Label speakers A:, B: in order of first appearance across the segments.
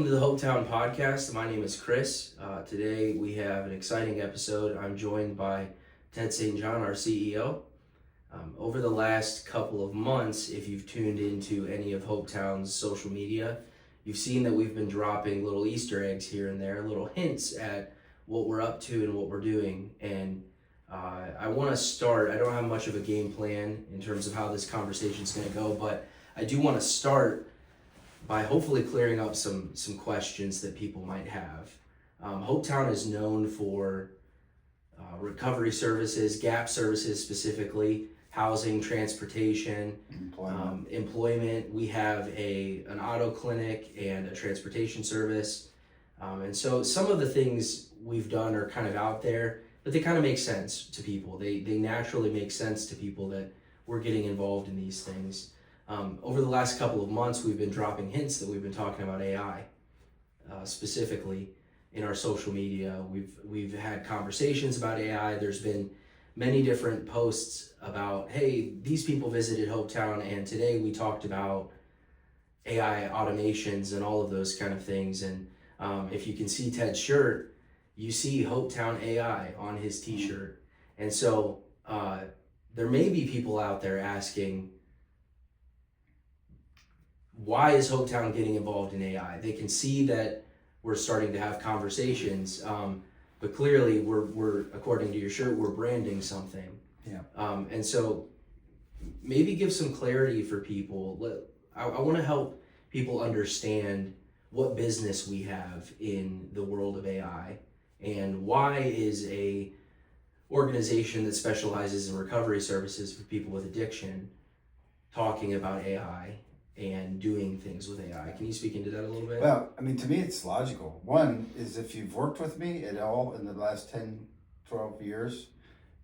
A: welcome to the Hopetown Podcast. My name is Chris. Today we have an exciting episode. I'm joined by Ted St. John, our CEO. Over the last couple of months, if you've tuned into any of Hopetown's social media, you've seen that we've been dropping little Easter eggs here and there, little hints at what we're up to and what we're doing. And I want to start, I don't have much of a game plan in terms of how this conversation is going to go, but I do want to start by hopefully clearing up some questions that people might have. Hopetown is known for recovery services, GAP services specifically, housing, transportation, employment. We have an auto clinic and a transportation service. And so some of the things we've done are kind of out there, but they kind of make sense to people. They naturally make sense to people that we're getting involved in these things. Over the last couple of months, we've been dropping hints that we've been talking about AI, specifically in our social media. We've had conversations about AI. There's been many different posts about, hey, these people visited Hopetown, and today we talked about AI automations and all of those kind of things. And if you can see Ted's shirt, you see Hopetown AI on his t-shirt. And so there may be people out there asking, why is Hopetown getting involved in AI? They can see that we're starting to have conversations, but clearly we're according to your shirt, we're branding something.
B: Yeah.
A: And so maybe give some clarity for people. I want to help people understand what business we have in the world of AI and why is a organization that specializes in recovery services for people with addiction talking about AI and doing things with AI. Can you speak into that a little bit?
B: Well, I mean, to me, it's logical. One is if you've worked with me at all in the last 10, 12 years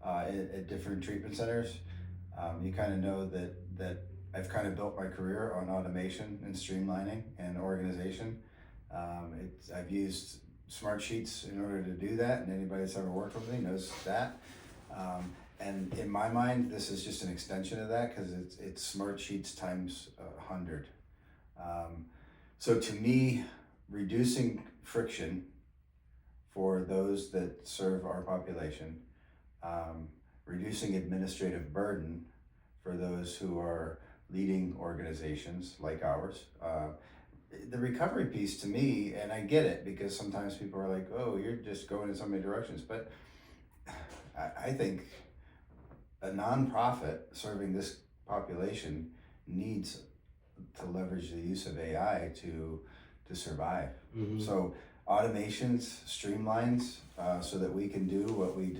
B: at different treatment centers, you kind of know that I've kind of built my career on automation and streamlining and organization. I've used Smartsheets in order to do that, and anybody that's ever worked with me knows that. And in my mind, this is just an extension of that because it's Smartsheets times 100. So to me, reducing friction for those that serve our population, reducing administrative burden for those who are leading organizations like ours. The recovery piece to me, and I get it because sometimes people are like, oh, you're just going in so many directions, but I think a nonprofit serving this population needs to leverage the use of AI to survive.
A: Mm-hmm.
B: So automations, streamlines, so that we can do what we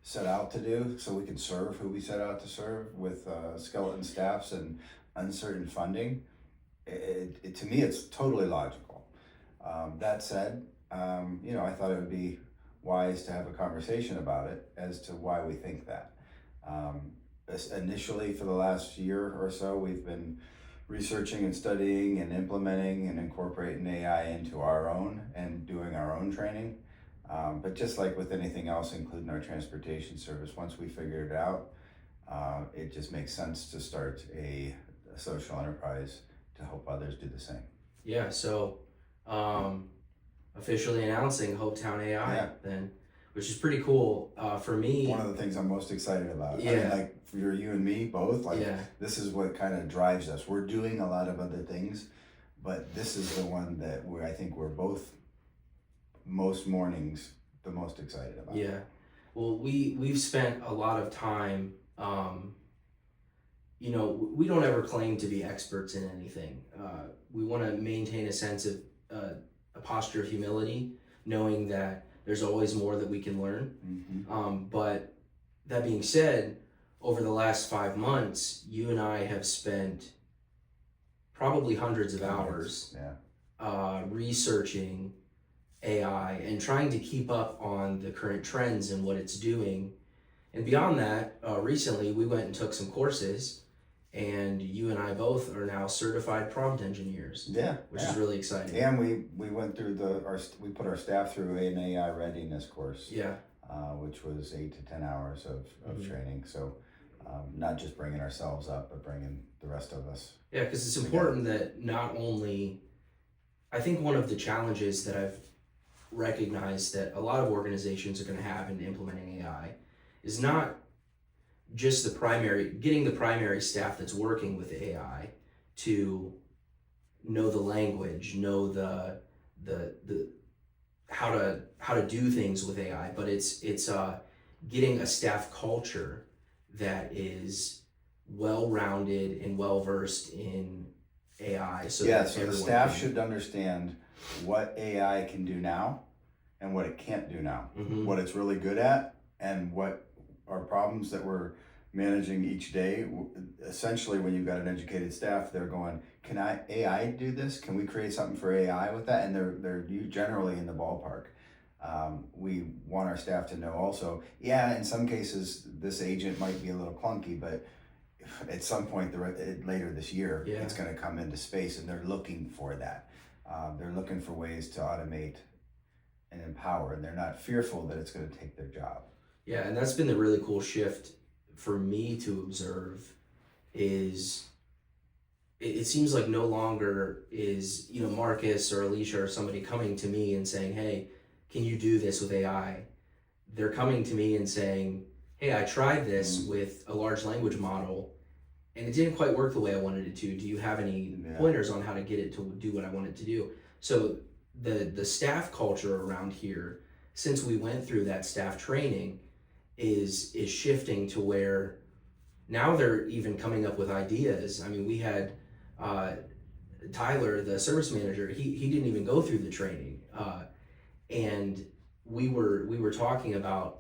B: set out to do, so we can serve who we set out to serve with skeleton staffs and uncertain funding. To me, it's totally logical. That said, I thought it would be wise to have a conversation about it as to why we think that. Initially, for the last year or so, we've been researching and studying and implementing and incorporating AI into our own and doing our own training. But just like with anything else, including our transportation service, once we figure it out, it just makes sense to start a social enterprise to help others do the same.
A: Yeah, so officially announcing Hopetown AI then, which is pretty cool for me.
B: One of the things I'm most excited about.
A: Yeah.
B: I mean, like for you and me both, this is what kind of drives us. We're doing a lot of other things, but this is the one that I think we're both most mornings the most excited about.
A: Yeah. Well, we've spent a lot of time, we don't ever claim to be experts in anything. We want to maintain a sense of a posture of humility, knowing that there's always more that we can learn.
B: Mm-hmm.
A: But that being said, over the last 5 months, you and I have spent probably hundreds of hours researching AI and trying to keep up on the current trends and what it's doing. And beyond that, recently we went and took some courses, and you and I both are now certified prompt engineers.
B: Yeah,
A: which is really exciting.
B: And we went through we put our staff through an AI readiness course.
A: Yeah.
B: Which was 8 to 10 hours of
A: Mm-hmm.
B: training. So not just bringing ourselves up, but bringing the rest of us.
A: Yeah, because it's important that not only I think one of the challenges that I've recognized that a lot of organizations are going to have in implementing AI is not just getting the primary staff that's working with AI to know the language, know the how to do things with AI, but it's getting a staff culture that is well-rounded and well-versed in AI so
B: Yeah,
A: that
B: so the
A: everyone
B: staff
A: can.
B: should understand what AI can do now and what it can't do now,
A: Mhm.
B: what it's really good at, and what are problems that we're managing each day. Essentially, when you've got an educated staff, they're going, "Can AI do this? Can we create something for AI with that?" And they're generally in the ballpark. We want our staff to know also, yeah, in some cases, this agent might be a little clunky, but at some point later this year,
A: Yeah.
B: it's going to come into space, and they're looking for that. They're looking for ways to automate and empower, and they're not fearful that it's going to take their job.
A: Yeah, and that's been the really cool shift for me to observe is it seems like no longer is, Marcus or Alicia or somebody coming to me and saying, "Hey, can you do this with AI?" They're coming to me and saying, "Hey, I tried this with a large language model and it didn't quite work the way I wanted it to. Do you have any
B: Yeah.
A: pointers on how to get it to do what I want it to do?" So the staff culture around here, since we went through that staff training, is shifting to where now they're even coming up with ideas. I mean, we had uh, Tyler, the service manager. He didn't even go through the training, and we were talking about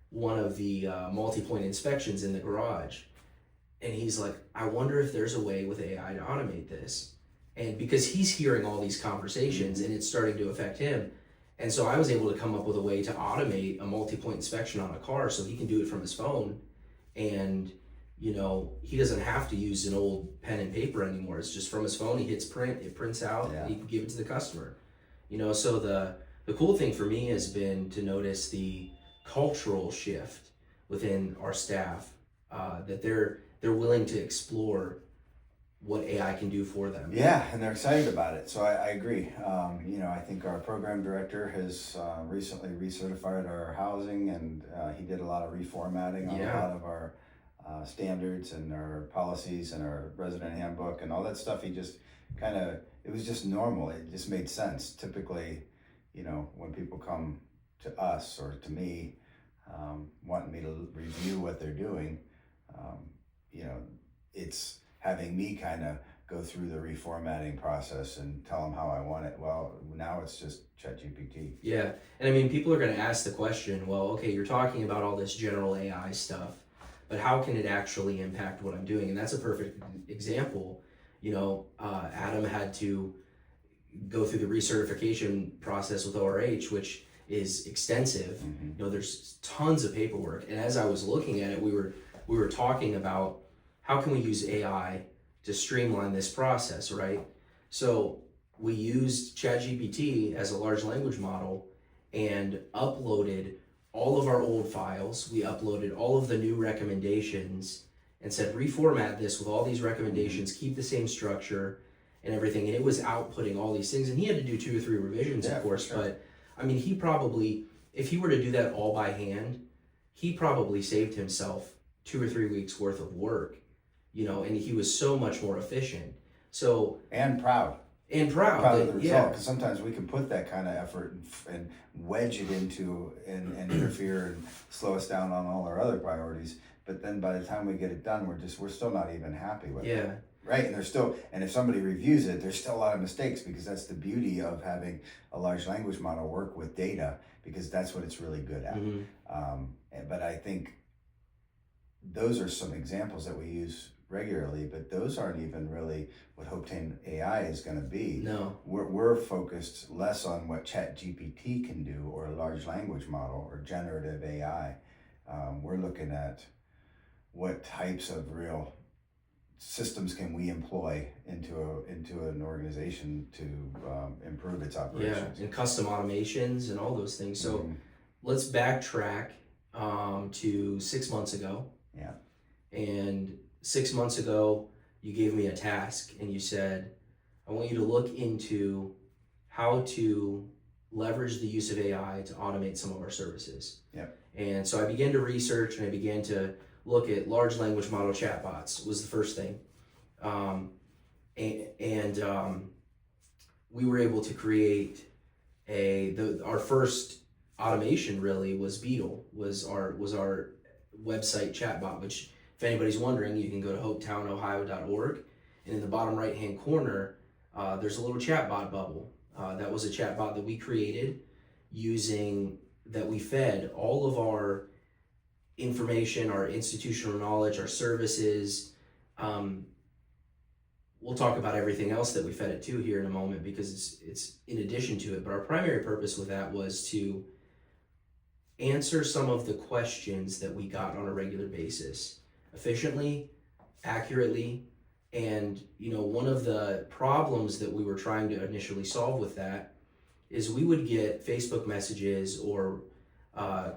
A: one of the multi-point inspections in the garage, and he's like, "I wonder if there's a way with AI to automate this," and because he's hearing all these conversations and it's starting to affect him. And so I was able to come up with a way to automate a multi-point inspection on a car so he can do it from his phone. And, he doesn't have to use an old pen and paper anymore. It's just from his phone, he hits print, it prints out,
B: Yeah.
A: he can give it to the customer. So the cool thing for me has been to notice the cultural shift within our staff, that they're willing to explore what AI can do for them.
B: Yeah, and they're excited about it. So I agree. I think our program director has recently recertified our housing, and he did a lot of reformatting on a
A: Yeah.
B: lot of our standards and our policies and our resident handbook and all that stuff. He just it was just normal. It just made sense. Typically, when people come to us or to me, wanting me to review what they're doing, um, it's having me kind of go through the reformatting process and tell them how I want it. Well, now it's just ChatGPT.
A: Yeah. And I mean, people are going to ask the question, well, okay, you're talking about all this general AI stuff, but how can it actually impact what I'm doing? And that's a perfect example. Adam had to go through the recertification process with ORH, which is extensive.
B: Mm-hmm.
A: There's tons of paperwork. And as I was looking at it, we were talking about how can we use AI to streamline this process, right? So we used ChatGPT as a large language model and uploaded all of our old files. We uploaded all of the new recommendations and said, reformat this with all these recommendations, keep the same structure and everything. And it was outputting all these things. And he had to do 2 or 3 revisions,
B: Yeah,
A: of course.
B: for sure.
A: But I mean, he probably, if he were to do that all by hand, he probably saved himself 2 or 3 weeks worth of work, and he was so much more efficient. So
B: And proud
A: proud
B: of the
A: that,
B: result,
A: yeah,
B: because sometimes we can put that kind of effort and wedge it into and interfere and slow us down on all our other priorities. But then by the time we get it done, we're still not even happy with it.
A: yeah,
B: Right, and if somebody reviews it, there's still a lot of mistakes, because that's the beauty of having a large language model work with data, because that's what it's really good at. But I think those are some examples that we use regularly, but those aren't even really what Hopetane AI is going to be.
A: no,
B: We're focused less on what ChatGPT can do, or a large language model, or generative AI. We're looking at what types of real systems can we employ into an organization to improve its
A: yeah,
B: operations.
A: and custom automations and all those things. So
B: Mhm.
A: let's backtrack to 6 months ago.
B: Yeah.
A: And 6 months ago, you gave me a task and you said, I want you to look into how to leverage the use of AI to automate some of our services.
B: Yep.
A: And so I began to research and I began to look at large language model chatbots was the first thing. We were able to create our first automation really was Beetle, was our website chatbot, which if anybody's wondering, you can go to hopetownohio.org, and in the bottom right hand corner, there's a little chatbot bubble. That was a chatbot that we created that we fed all of our information, our institutional knowledge, our services. We'll talk about everything else that we fed it to here in a moment because it's in addition to it. But our primary purpose with that was to answer some of the questions that we got on a regular basis efficiently, accurately. And, one of the problems that we were trying to initially solve with that is we would get Facebook messages or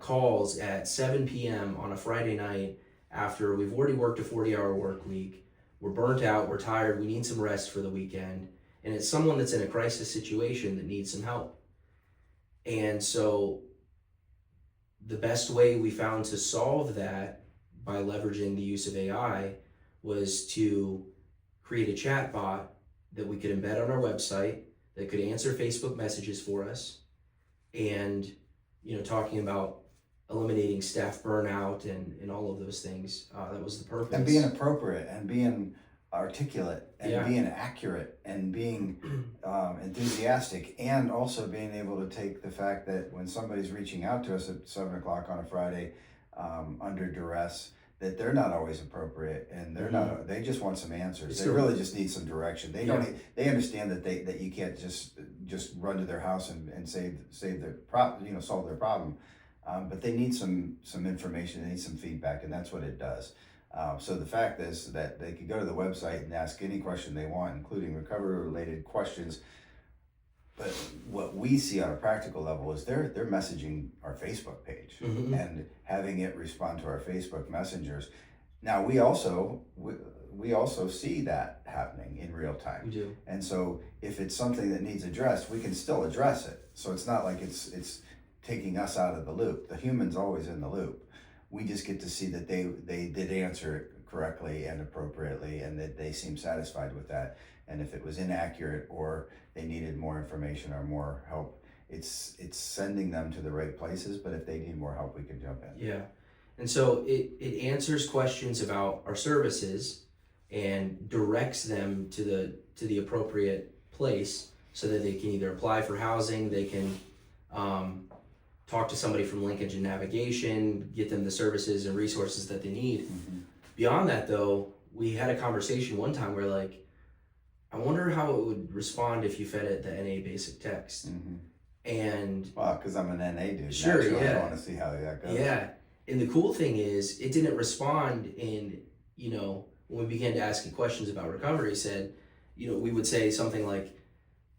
A: calls at 7 p.m. on a Friday night after we've already worked a 40-hour work week. We're burnt out, we're tired, we need some rest for the weekend. And it's someone that's in a crisis situation that needs some help. And so the best way we found to solve that by leveraging the use of AI was to create a chat bot that we could embed on our website that could answer Facebook messages for us and, talking about eliminating staff burnout and all of those things. That was the purpose.
B: And being appropriate and being articulate and being accurate and being enthusiastic, and also being able to take the fact that when somebody's reaching out to us at 7 o'clock on a Friday under duress, that they're not always appropriate and they're not, they just want some answers. They really just need some direction. They don't, they understand that you can't just run to their house and save their solve their problem. But they need some information, they need some feedback, and that's what it does. So the fact is that they can go to the website and ask any question they want, including recovery-related questions. But what we see on a practical level is they're messaging our Facebook page and having it respond to our Facebook messengers. Now we also see that happening in real time.
A: We do.
B: And so if it's something that needs addressed, we can still address it. So it's not like it's taking us out of the loop. The human's always in the loop. We just get to see that they did answer it correctly and appropriately, and that they seem satisfied with that. And if it was inaccurate or they needed more information or more help, it's sending them to the right places. But if they need more help, we can jump in.
A: Yeah. And so it answers questions about our services and directs them to the appropriate place so that they can either apply for housing, they can talk to somebody from linkage and navigation, get them the services and resources that they need. Beyond that though, we had a conversation one time where I wonder how it would respond if you fed it the NA basic text. And
B: well, because I'm an NA dude.
A: Sure,
B: naturally,
A: yeah.
B: I want to see how that goes.
A: Yeah. And the cool thing is it didn't respond in, when we began to ask it questions about recovery, said, we would say something like,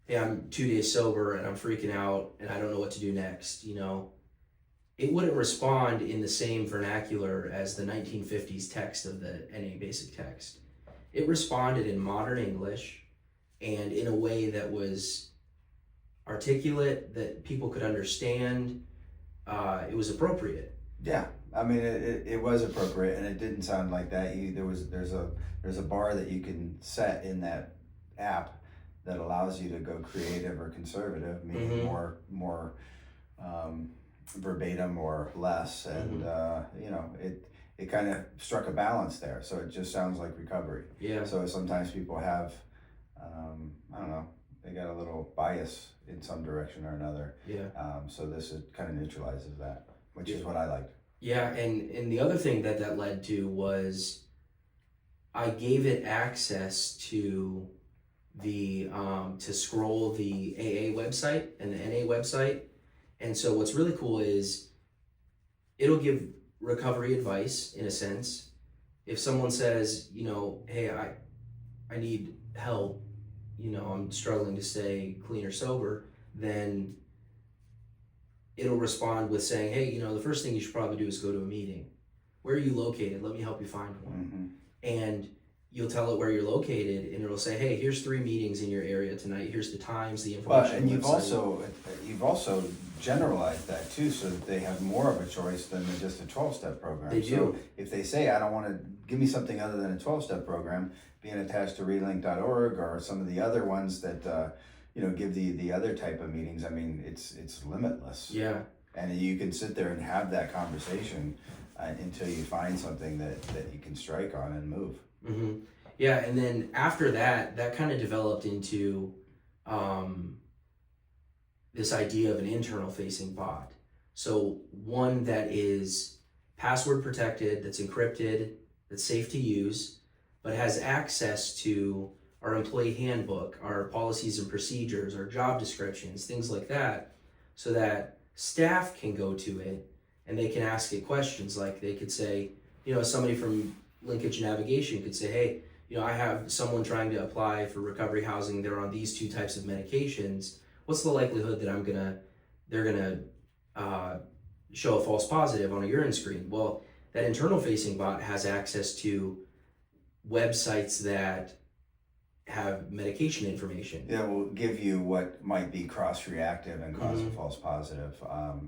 A: hey, I'm 2 days sober and I'm freaking out and I don't know what to do next, It wouldn't respond in the same vernacular as the 1950s text of the NA basic text. It responded in modern English and in a way that was articulate, that people could understand. It was appropriate.
B: Yeah, I mean it was appropriate, and it didn't sound like that. There's a bar that you can set in that app that allows you to go creative or conservative, meaning more verbatim or less, and it kind of struck a balance there. So it just sounds like recovery.
A: Yeah.
B: So sometimes people have, I don't know, they got a little bias in some direction or another.
A: Yeah.
B: So this kind of neutralizes that, which is what I liked.
A: Yeah, and the other thing that led to was I gave it access to to scroll the AA website and the NA website. And so what's really cool is it'll give recovery advice in a sense. If someone says, hey, I need help, I'm struggling to stay clean or sober, then it'll respond with saying, hey, the first thing you should probably do is go to a meeting. Where are you located? Let me help you find one. And you'll tell it where you're located, and it'll say, hey, here's 3 meetings in your area tonight. Here's the times, the information.
B: But and
A: the website.
B: you've also generalized that too, so that they have more of a choice than just a 12-step program.
A: They
B: So
A: do.
B: if they say, I don't want to give me something other than a 12-step program, being attached to relink.org or some of the other ones that give the other type of meetings. I mean, it's limitless.
A: Yeah.
B: And you can sit there and have that conversation until you find something that you can strike on and move.
A: Mm-hmm. Yeah, and then after that kind of developed into this idea of an internal facing bot. So one that is password protected, that's encrypted, that's safe to use, but has access to our employee handbook, our policies and procedures, our job descriptions, things like that, so that staff can go to it and they can ask it questions. Like they could say, somebody from Linkage Navigation could say, hey, I have someone trying to apply for recovery housing. They're on these 2 types of medications. What's the likelihood that they're gonna show a false positive on a urine screen? Well, that internal facing bot has access to websites that have medication information.
B: That will give you what might be cross-reactive and cause a false positive.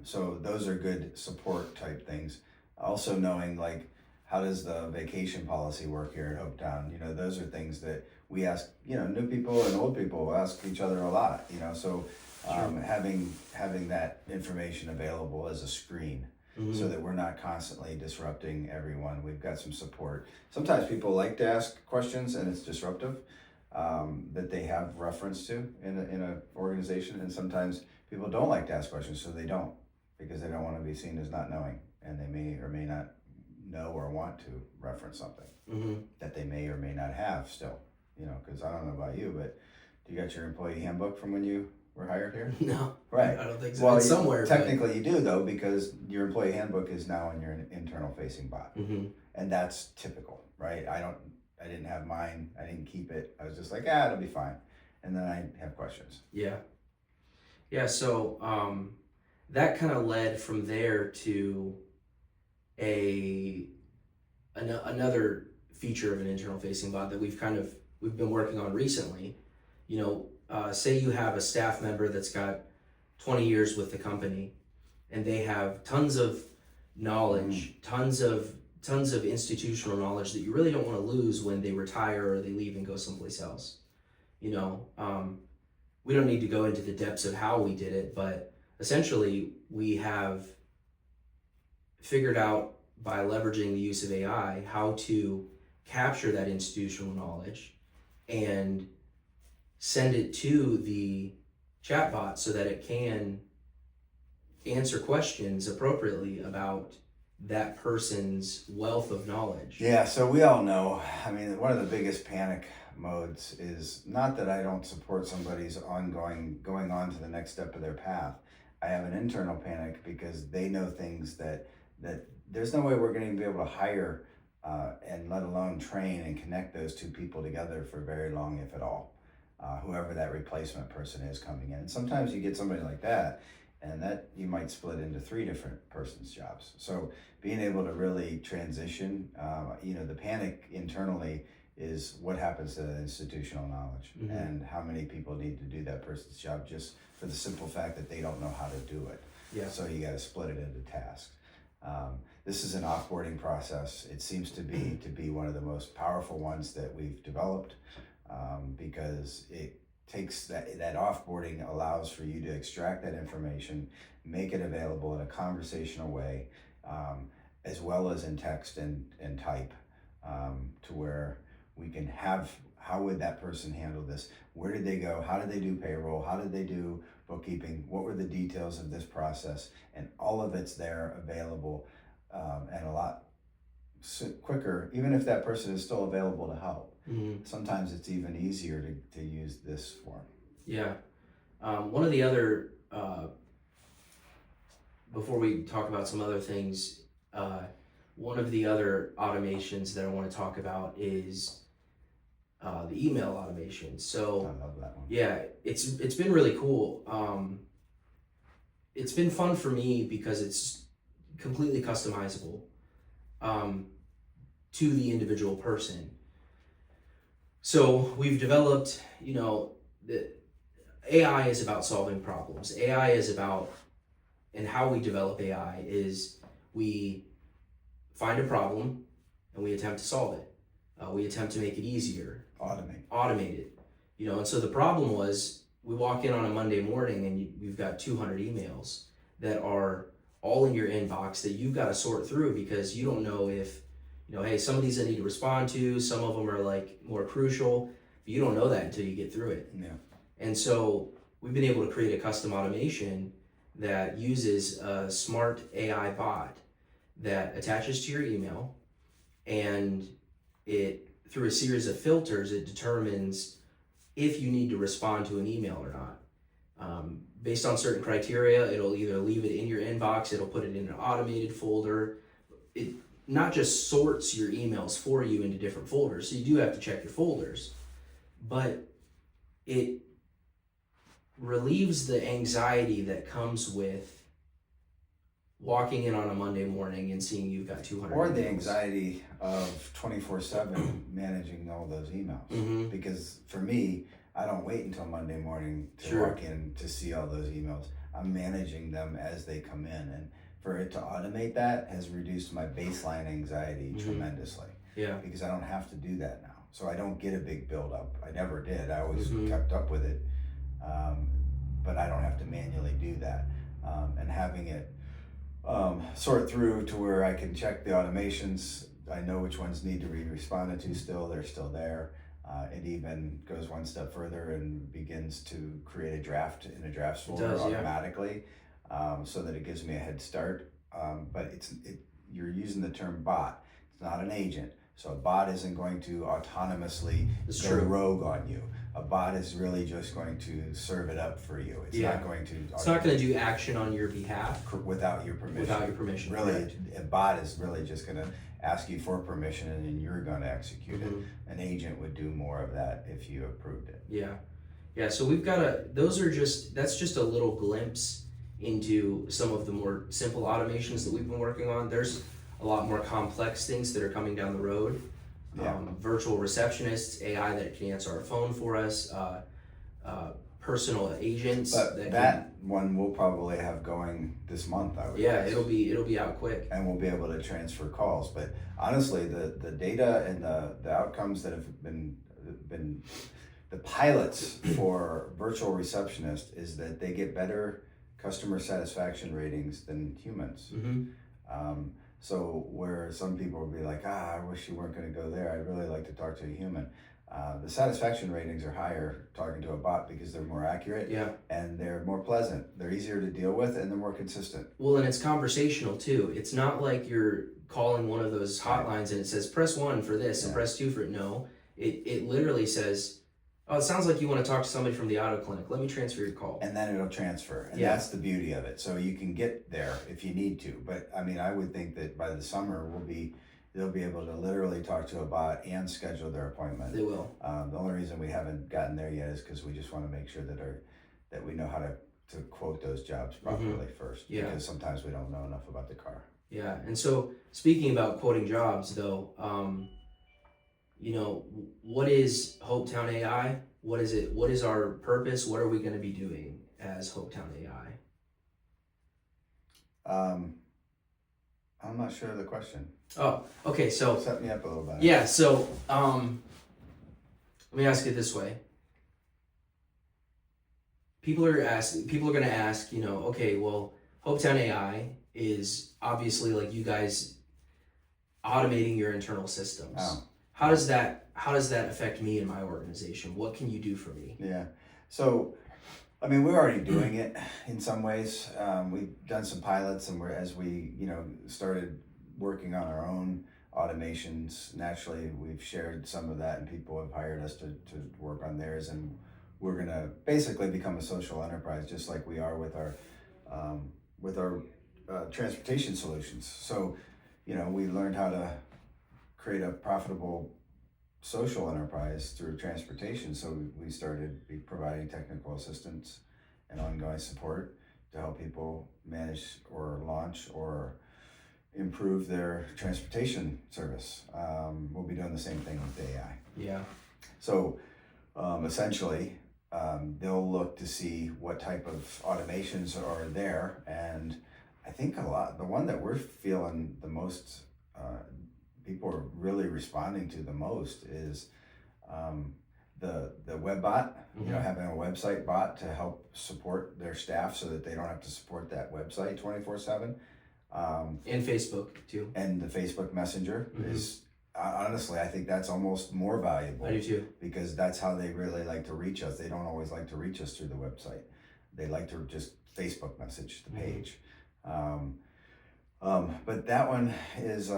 B: So those are good support type things. Also knowing like, how does the vacation policy work here at Hopetown? Those are things that we ask, new people and old people ask each other a lot, so having that information available as a screen so that we're not constantly disrupting everyone. We've got some support. Sometimes people like to ask questions and it's disruptive, that they have reference to in a organization, and sometimes people don't like to ask questions, so they don't, because they don't want to be seen as not knowing, and they may or may not know or want to reference something that they may or may not have still, because I don't know about you, but do you got your employee handbook from when you were hired here?
A: No,
B: right.
A: I don't think so.
B: Well,
A: it's somewhere.
B: Technically you do though, because your employee handbook is now in your internal facing bot, and that's typical, right? I didn't have mine. I didn't keep it. I was just like, it'll be fine. And then I have questions.
A: Yeah. Yeah. So that kind of led from there to another feature of an internal facing bot that we've been working on recently. Say you have a staff member that's got 20 years with the company, and they have tons of knowledge, tons of institutional knowledge that you really don't want to lose when they retire or they leave and go someplace else. We don't need to go into the depths of how we did it, but essentially we have figured out by leveraging the use of AI how to capture that institutional knowledge and send it to the chatbot so that it can answer questions appropriately about that person's wealth of knowledge.
B: Yeah, so we all know, one of the biggest panic modes is not that I don't support somebody's going on to the next step of their path. I have an internal panic because they know things that there's no way we're going to be able to hire and let alone train and connect those 2 people together for very long, if at all. Whoever that replacement person is coming in. And sometimes you get somebody like that, and that you might split into 3 different persons' jobs. So being able to really transition, the panic internally is what happens to the institutional knowledge and how many people need to do that person's job just for the simple fact that they don't know how to do it.
A: Yeah.
B: So you got to split it into tasks. This is an offboarding process. It seems to be one of the most powerful ones that we've developed, because it takes that offboarding allows for you to extract that information, make it available in a conversational way, as well as in text and type, to where we can have, how would that person handle this? Where did they go? How did they do payroll? How did they do bookkeeping? What were the details of this process? And all of it's there available, and a lot quicker, even if that person is still available to help. Sometimes it's even easier to use this form.
A: Yeah. One of the other, before we talk about some other things, one of the other automations that I want to talk about is the email automation. So
B: I love that one.
A: yeah, it's been really cool. It's been fun for me because it's completely customizable to the individual person. So we've developed, the AI is about solving problems. AI is about, and how we develop AI is we find a problem and we attempt to solve it. We attempt to make it easier, automate it. And so the problem was we walk in on a Monday morning and we've got 200 emails that are all in your inbox that you've got to sort through because you don't know if, hey, some of these I need to respond to, some of them are like more crucial, but you don't know that until you get through it.
B: Yeah.
A: And so we've been able to create a custom automation that uses a smart AI bot that attaches to your email, and it, through a series of filters, it determines if you need to respond to an email or not. Based on certain criteria, it'll either leave it in your inbox, it'll put it in an automated folder. It not just sorts your emails for you into different folders, so you do have to check your folders, but it relieves the anxiety that comes with walking in on a Monday morning and seeing you've got 200
B: Or the
A: emails.
B: anxiety of 24/7 managing all those emails.
A: Mhm.
B: Because for me, I don't wait until Monday morning to
A: Sure.
B: walk in to see all those emails. I'm managing them as they come in. And for it to automate that has reduced my baseline anxiety
A: Mhm.
B: tremendously.
A: Yeah.
B: Because I don't have to do that now. So I don't get a big buildup. I never did. I always
A: Mhm.
B: kept up with it. Um, but I don't have to manually do that. And having it sort through to where I can check the automations. I know which ones need to be responded to still, they're still there. It even goes one step further and begins to create a draft in a drafts folder
A: does, yeah.
B: automatically, so that it gives me a head start. But you're using the term bot. It's not an agent. So a bot isn't going to autonomously
A: It's
B: go
A: true.
B: rogue on you. A bot is really just going to serve it up for you. It's
A: Yeah.
B: not going to.
A: It's not going to do action on your behalf
B: without your permission.
A: without your permission.
B: Really,
A: correct.
B: a bot is really just going to ask you for permission and then you're going to execute
A: Mhm.
B: it. An agent would do more of that if you approved it.
A: Yeah, so that's just a little glimpse into some of the more simple automations that we've been working on. There's a lot more complex things that are coming down the road.
B: Yeah.
A: Virtual receptionists, AI that can answer our phone for us, personal agents.
B: But
A: that
B: that one we'll probably have going this month, I would guess.
A: it'll be out quick.
B: And we'll be able to transfer calls. But honestly, the data and the outcomes that have been the pilots for virtual receptionist is that they get better customer satisfaction ratings than humans.
A: Mm-hmm.
B: So where some people will be like, I wish you weren't going to go there. I'd really like to talk to a human. The satisfaction ratings are higher talking to a bot because they're more accurate.
A: Yeah.
B: And they're more pleasant. They're easier to deal with and they're more consistent.
A: Well, and it's conversational too. It's not like you're calling one of those hotlines and it says press 1 for this and press 2 for it. No, it literally says, oh, it sounds like you want to talk to somebody from the auto clinic. Let me transfer your call.
B: And then it'll transfer. And that's the beauty of it. So you can get there if you need to. But I mean, I would think that by the summer they'll be able to literally talk to a bot and schedule their appointment.
A: They will.
B: The only reason we haven't gotten there yet is because we just want to make sure that we know how to quote those jobs properly first.
A: Yeah.
B: Because sometimes we don't know enough about the car.
A: Yeah. And so speaking about quoting jobs though, what is Hopetown AI? What is it? What is our purpose? What are we going to be doing as Hopetown AI?
B: I'm not sure of the question.
A: Oh, okay. So
B: Set me up a little bit.
A: yeah. So let me ask it this way. People are going to ask, okay, well, Hopetown AI is obviously like you guys automating your internal systems.
B: Oh.
A: How does that affect me and my organization? What can you do for me?
B: Yeah. So, I mean, we're already doing it in some ways. We've done some pilots, and as we started working on our own automations, naturally we've shared some of that, and people have hired us to work on theirs, and we're gonna basically become a social enterprise, just like we are with our transportation solutions. So, we learned how to create a profitable social enterprise through transportation. So we started providing technical assistance and ongoing support to help people manage or launch or improve their transportation service. We'll be doing the same thing with AI.
A: Yeah.
B: So essentially, they'll look to see what type of automations are there, and I think the one that we're feeling the most, people are really responding to the most is the web bot. You know, having a website bot to help support their staff so that they don't have to support that website 24/7.
A: And Facebook too.
B: And the Facebook Messenger is honestly, I think that's almost more valuable.
A: I do too.
B: Because that's how they really like to reach us. They don't always like to reach us through the website. They like to just Facebook message the page. But that one is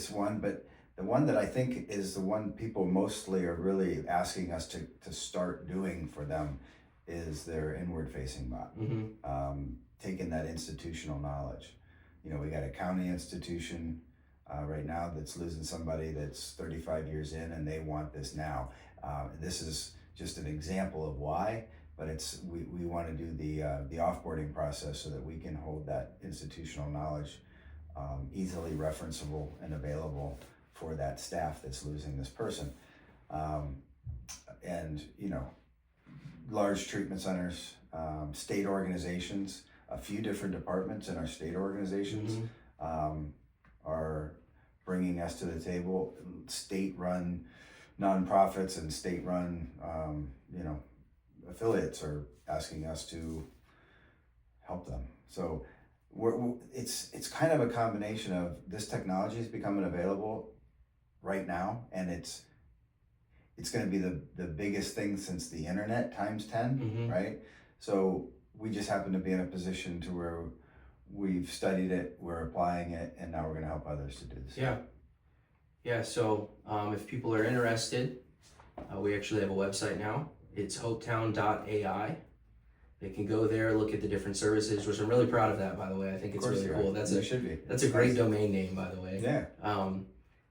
B: one. But the one that I think is the one people mostly are really asking us to start doing for them is their inward facing bot. Taking that institutional knowledge. You know, we got a county institution right now that's losing somebody that's 35 years in, and they want this now. This is just an example of why, but we want to do the offboarding process so that we can hold that institutional knowledge easily referenceable and available for that staff that's losing this person. And you know, large treatment centers, state organizations, a few different departments in our state organizations are bringing us to the table. State-run nonprofits and state-run, you know, affiliates are asking us to help them. So it's kind of a combination of this technology is becoming available right now, and it's going to be the biggest thing since the internet times 10, right? So we just happen to be in a position to where we've studied it, we're applying it, and now we're going to help others to do this.
A: Yeah. So if people are interested, we actually have a website now. It's hopetown.ai. They can go there, look at the different services, which I'm really proud of that, by the way. I think it's really cool.
B: Should be.
A: That's a great domain name, by the way.
B: Yeah.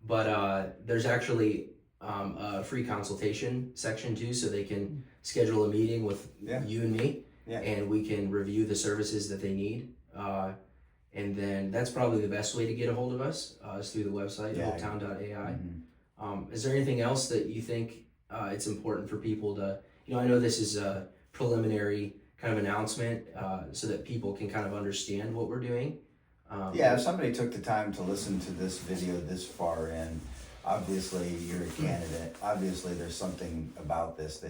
A: But there's actually a free consultation section too, so they can schedule a meeting with you and me, and we can review the services that they need. And then that's probably the best way to get a hold of us is through the website, hopetown.ai. Is there anything else that you think it's important for people to, you know, I know this is a preliminary kind of announcement so that people can kind of understand what we're doing.
B: If somebody took the time to listen to this video this far in, obviously you're a candidate. Obviously there's something about this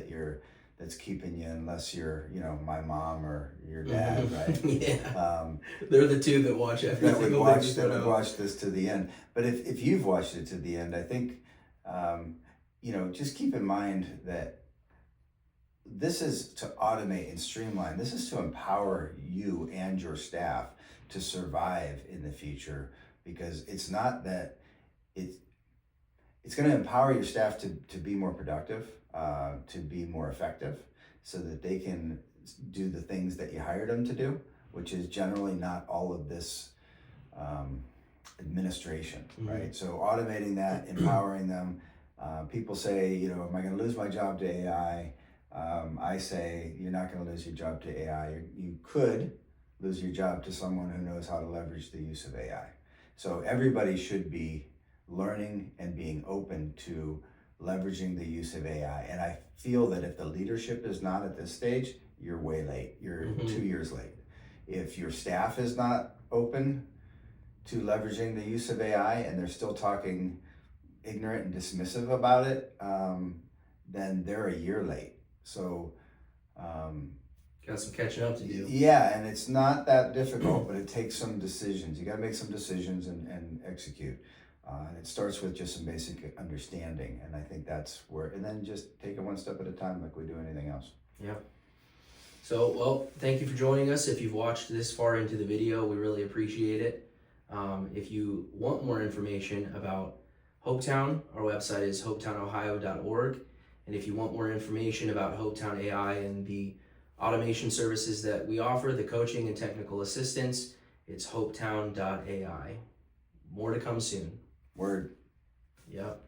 B: that's keeping you, unless you're, you know, my mom or your dad, right?
A: They're the two that watch everything.
B: That would watch this to the end. But if you've watched it to the end, I think, you know, just keep in mind that this is to automate and streamline. This is to empower you and your staff to survive in the future, because it's not that it's going to empower your staff to be more productive, to be more effective, so that they can do the things that you hired them to do, which is generally not all of this administration, right? So automating that, empowering them. People say, you know, am I going to lose my job to AI? I say, you're not going to lose your job to AI. You could lose your job to someone who knows how to leverage the use of AI. So everybody should be learning and being open to leveraging the use of AI. And I feel that if the leadership is not at this stage, you're way late. You're 2 years late. If your staff is not open to leveraging the use of AI and they're still talking ignorant and dismissive about it, then they're a year late. So
A: got some catching up to do.
B: Yeah, and it's not that difficult, but it takes some decisions. You got to make some decisions and execute. And it starts with just some basic understanding, and I think that's where, and then just take it one step at a time like we do anything else.
A: Yeah. So, well, thank you for joining us. If you've watched this far into the video, we really appreciate it. If you want more information about Hopetown, our website is hopetownohio.org. And if you want more information about Hopetown AI and the automation services that we offer, the coaching and technical assistance, it's hopetown.ai. More to come soon.
B: Word.
A: Yep.